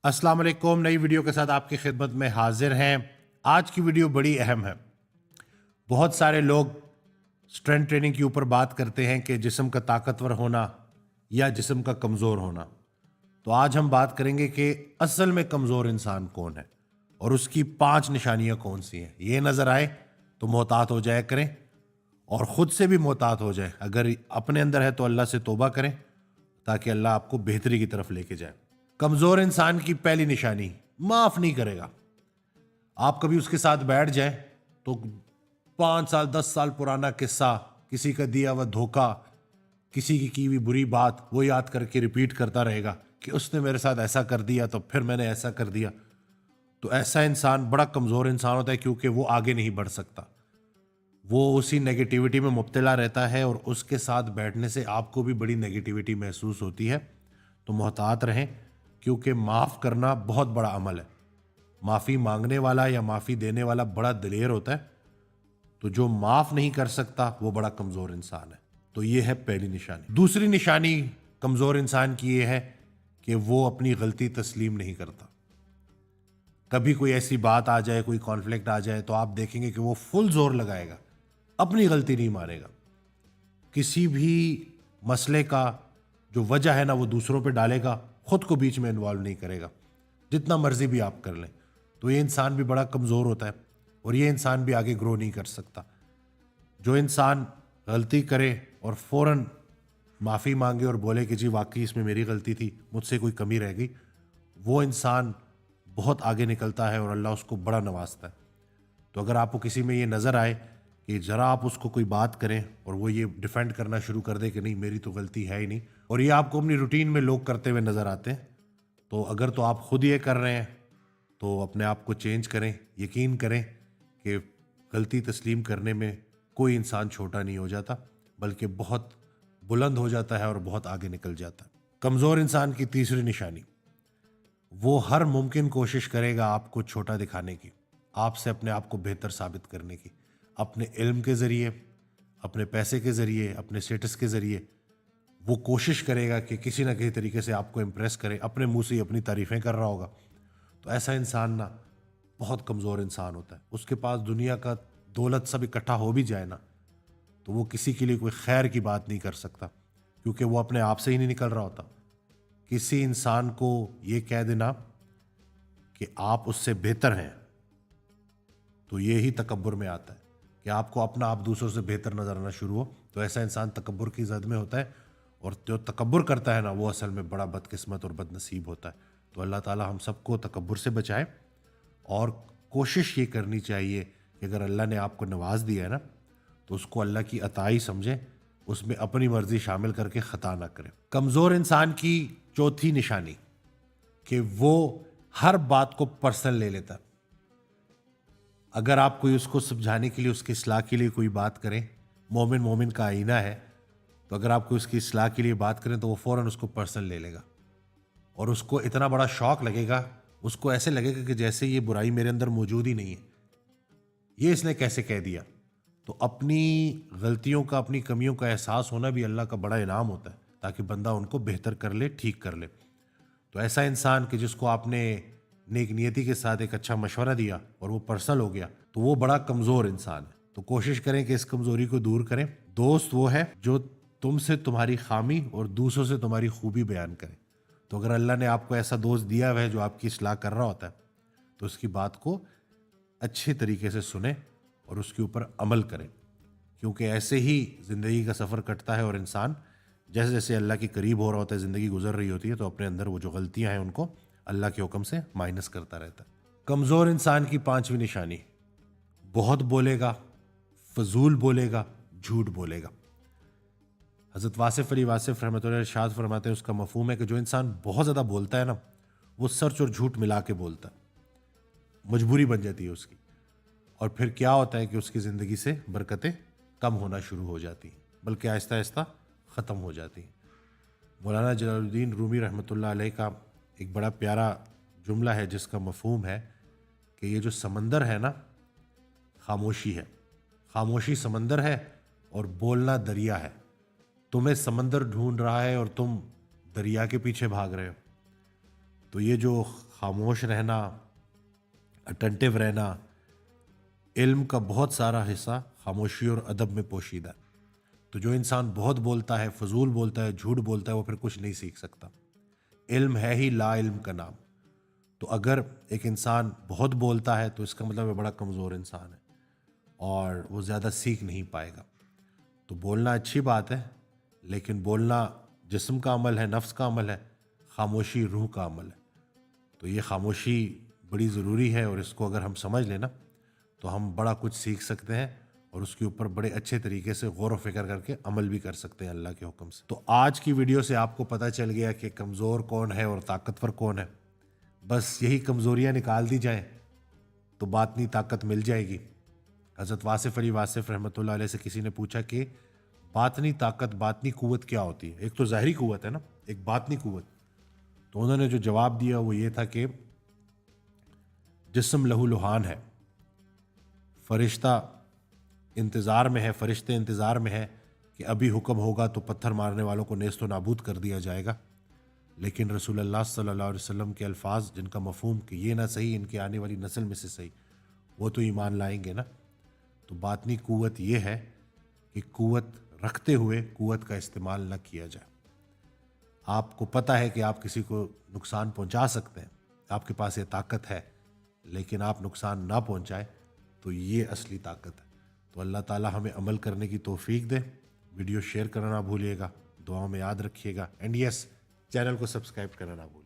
अस्सलाम वालेकुम। नई वीडियो के साथ आपकी खिदमत में हाजिर हैं। आज की वीडियो बड़ी अहम है। बहुत सारे लोग स्ट्रेंथ ट्रेनिंग के ऊपर बात करते हैं कि जिस्म का ताकतवर होना या जिस्म का कमज़ोर होना। तो आज हम बात करेंगे कि असल में कमज़ोर इंसान कौन है और उसकी 5 निशानियां कौन सी हैं। ये नज़र आए तो मोहतात हो जाया करें और ख़ुद से भी मोहतात हो जाए। अगर अपने अंदर है तो अल्लाह से तौबा करें ताकि अल्लाह आपको बेहतरी की तरफ लेके जाए। कमज़ोर इंसान की पहली निशानी, माफ़ नहीं करेगा। आप कभी उसके साथ बैठ जाए तो 5 साल 10 साल पुराना किस्सा, किसी का दिया हुआ धोखा, किसी की हुई बुरी बात वो याद करके रिपीट करता रहेगा कि उसने मेरे साथ ऐसा कर दिया तो फिर मैंने ऐसा कर दिया। तो ऐसा इंसान बड़ा कमज़ोर इंसान होता है, क्योंकि वो आगे नहीं बढ़ सकता। वो उसी नेगेटिविटी में मुब्तला रहता है और उसके साथ बैठने से आपको भी बड़ी नेगेटिविटी महसूस होती है। तो मोहतात रहें, क्योंकि माफ़ करना बहुत बड़ा अमल है। माफ़ी मांगने वाला या माफ़ी देने वाला बड़ा दिलेर होता है। तो जो माफ़ नहीं कर सकता वो बड़ा कमज़ोर इंसान है। तो ये है पहली निशानी। दूसरी निशानी कमज़ोर इंसान की ये है कि वो अपनी गलती तस्लीम नहीं करता। कभी कोई ऐसी बात आ जाए, कोई कॉन्फ्लिक्ट आ जाए, तो आप देखेंगे कि वो फुल जोर लगाएगा, अपनी गलती नहीं मानेगा। किसी भी मसले का जो वजह है ना वो दूसरों पे डालेगा, खुद को बीच में इन्वॉल्व नहीं करेगा, जितना मर्जी भी आप कर लें। तो ये इंसान भी बड़ा कमज़ोर होता है और ये इंसान भी आगे ग्रो नहीं कर सकता। जो इंसान गलती करे और फ़ौरन माफ़ी मांगे और बोले कि जी वाकई इसमें मेरी गलती थी, मुझसे कोई कमी रह गई, वो इंसान बहुत आगे निकलता है और अल्लाह उसको बड़ा नवाजता है। तो अगर आपको किसी में ये नज़र आए कि ज़रा आप उसको कोई बात करें और वो ये डिफेंड करना शुरू कर दे कि नहीं मेरी तो गलती है ही नहीं, और ये आपको अपनी रूटीन में लोग करते हुए नज़र आते हैं, तो अगर तो आप खुद ये कर रहे हैं तो अपने आप को चेंज करें। यकीन करें कि गलती तस्लीम करने में कोई इंसान छोटा नहीं हो जाता, बल्कि बहुत बुलंद हो जाता है और बहुत आगे निकल जाता है। कमज़ोर इंसान की तीसरी निशानी, वो हर मुमकिन कोशिश करेगा आपको छोटा दिखाने की, आपसे अपने आप को बेहतर साबित करने की। अपने इल्म के ज़रिए, अपने पैसे के ज़रिए, अपने स्टेटस के ज़रिए वो कोशिश करेगा कि किसी ना किसी तरीके से आपको इम्प्रेस करे। अपने मुंह से ही अपनी तारीफ़ें कर रहा होगा। तो ऐसा इंसान ना बहुत कमज़ोर इंसान होता है। उसके पास दुनिया का दौलत सब इकट्ठा हो भी जाए ना, तो वो किसी के लिए कोई खैर की बात नहीं कर सकता, क्योंकि वो अपने आप से ही नहीं निकल रहा होता। किसी इंसान को ये कह देना कि आप उससे बेहतर हैं, तो ये ही तकब्बुर में आता है कि आपको अपना आप दूसरों से बेहतर नजर आना शुरू हो। तो ऐसा इंसान तकब्बुर की जद में होता है, और जो तकब्बुर करता है ना वो असल में बड़ा बदकिस्मत और बदनसीब होता है। तो अल्लाह ताला हम सबको तकब्बुर से बचाए, और कोशिश ये करनी चाहिए कि अगर अल्लाह ने आपको नवाज दिया है ना, तो उसको अल्लाह की अताई समझे, उसमें अपनी मर्जी शामिल करके ख़ता ना करें। कमज़ोर इंसान की चौथी निशानी कि वो हर बात को पर्सनल ले लेता है। अगर आप कोई उसको समझाने के लिए, उसकी इस्लाह के लिए कोई बात करें, मोमिन मोमिन का आईना है, तो अगर आप कोई उसकी इस्लाह के लिए बात करें तो वो फ़ौरन उसको पर्सनल ले लेगा और उसको इतना बड़ा शौक लगेगा, उसको ऐसे लगेगा कि जैसे ये बुराई मेरे अंदर मौजूद ही नहीं है, ये इसने कैसे कह दिया। तो अपनी गलतियों का, अपनी कमियों का एहसास होना भी अल्लाह का बड़ा इनाम होता है, ताकि बंदा उनको बेहतर कर ले, ठीक कर ले। तो ऐसा इंसान कि जिसको आपने नेक नियति के साथ एक अच्छा मशवरा दिया और वो पर्सनल हो गया, तो वो बड़ा कमज़ोर इंसान है। तो कोशिश करें कि इस कमज़ोरी को दूर करें। दोस्त वो है जो तुमसे तुम्हारी खामी और दूसरों से तुम्हारी खूबी बयान करे। तो अगर अल्लाह ने आपको ऐसा दोस्त दिया हुआ है जो आपकी इस्लाह कर रहा होता है, तो उसकी बात को अच्छे तरीके से सुने और उसके ऊपर अमल करें, क्योंकि ऐसे ही ज़िंदगी का सफ़र कटता है और इंसान जैसे जैसे अल्लाह के करीब हो रहा होता है, ज़िंदगी गुजर रही होती है, तो अपने अंदर वो जो गलतियां हैं उनको अल्लाह के हुक्म से माइनस करता रहता है। कमज़ोर इंसान की पांचवी निशानी, बहुत बोलेगा, फजूल बोलेगा, झूठ बोलेगा। हज़रत वासिफ़ अली वासिफ़ रहमतुल्लाह अलैह इरशाद फरमाते हैं, उसका मफ़हूम है कि जो इंसान बहुत ज़्यादा बोलता है ना, वो सच और झूठ मिला के बोलता है, मजबूरी बन जाती है उसकी, और फिर क्या होता है कि उसकी ज़िंदगी से बरकतें कम होना शुरू हो जाती हैं, बल्कि आहिस्ता आहिस्ता ख़त्म हो जाती हैं। मौलाना जलालुद्दीन रूमी रहमतुल्लाह अलैह का एक बड़ा प्यारा जुमला है जिसका मफ़हूम है कि ये जो समंदर है ना, खामोशी है, खामोशी समंदर है और बोलना दरिया है। तुम्हें समंदर ढूंढ रहा है और तुम दरिया के पीछे भाग रहे हो। तो ये जो खामोश रहना, अटेंटिव रहना, इल्म का बहुत सारा हिस्सा खामोशी और अदब में पोशीदा है। तो जो इंसान बहुत बोलता है, फजूल बोलता है, झूठ बोलता है, वो फिर कुछ नहीं सीख सकता। इल्म है ही ला इल्म का नाम। तो अगर एक इंसान बहुत बोलता है तो इसका मतलब वो बड़ा कमज़ोर इंसान है और वो ज़्यादा सीख नहीं पाएगा। तो बोलना अच्छी बात है, लेकिन बोलना जिस्म का अमल है, नफ्स का अमल है, खामोशी रूह का अमल है। तो ये खामोशी बड़ी ज़रूरी है और इसको अगर हम समझ लेना तो हम बड़ा कुछ सीख सकते हैं और उसके ऊपर बड़े अच्छे तरीके से गौर व फिक्र करके अमल भी कर सकते हैं अल्लाह के हुक्म से। तो आज की वीडियो से आपको पता चल गया कि कमज़ोर कौन है और ताकतवर कौन है। बस यही कमज़ोरियाँ निकाल दी जाएँ तो बातनी ताकत मिल जाएगी। हज़रत वासिफ़ अली वासिफ़ रहमतुल्लाह अलैह से किसी ने पूछा कि बातनी ताकत, बातनी क़ुव्वत क्या होती है? एक तो ज़ाहिरी क़ुव्वत है ना, एक बातनी क़ुव्वत। तो उन्होंने जो जवाब दिया वो ये था कि जिस्म लहू लुहान है, फरिश्ता इंतज़ार में है, फरिश्ते इंतज़ार में है कि अभी हुक्म होगा तो पत्थर मारने वालों को नेस्त व नाबूद कर दिया जाएगा। लेकिन रसूलुल्लाह सल्लल्लाहु अलैहि वसल्लम के अल्फाज जिनका मफ़हूम कि ये ना सही इनके आने वाली नस्ल में से सही, वो तो ईमान लाएंगे ना। तो बातनी क़ुव्वत ये है कि क़ुव्वत रखते हुए क़ुव्वत का इस्तेमाल न किया जाए। आपको पता है कि आप किसी को नुकसान पहुंचा सकते हैं, आपके पास ये ताकत है, लेकिन आप नुकसान ना पहुंचाए तो ये असली ताकत है। तो अल्लाह ताला हमें अमल करने की तौफीक दे। वीडियो शेयर करना ना भूलिएगा, दुआओं में याद रखिएगा, एंड यस, चैनल को सब्सक्राइब करना ना भूलिएगा।